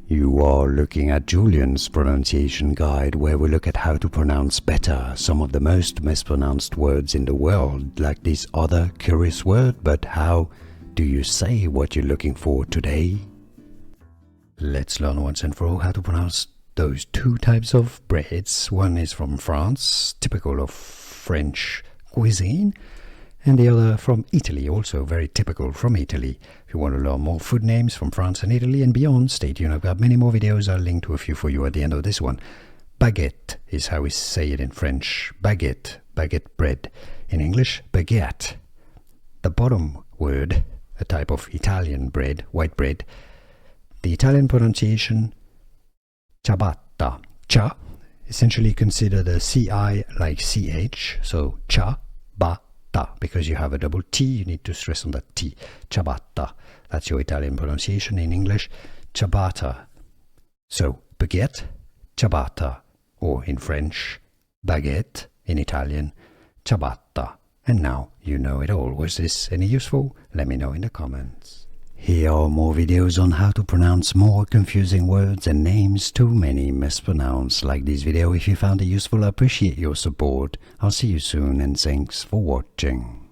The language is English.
You are looking at Julian's pronunciation guide, where we look at how to pronounce better some of the most mispronounced words in the world, like this other curious word. But how do you say what you're looking for today? Let's learn once and for all how to pronounce those two types of breads. One is from France, typical of French cuisine, and the other from Italy, also very typical from Italy. If you want to learn more food names from France and Italy and beyond, stay tuned. I've got many more videos. I'll link to a few for you at the end of this one. Baguette is how we say it in French. Baguette, baguette bread. In English, baguette. The bottom word, a type of Italian bread, white bread. The Italian pronunciation, ciabatta. Cha, essentially consider the CI like CH, so ciabatta. Because you have a double T, you need to stress on that T. Ciabatta. That's your Italian pronunciation. In English, ciabatta. So, baguette, ciabatta. Or in French, baguette. In Italian, ciabatta. And now you know it all. Was this any useful? Let me know in the comments. Here are more videos on how to pronounce more confusing words and names too many mispronounced. Like this video if you found it useful. I appreciate your support. I'll see you soon and thanks for watching.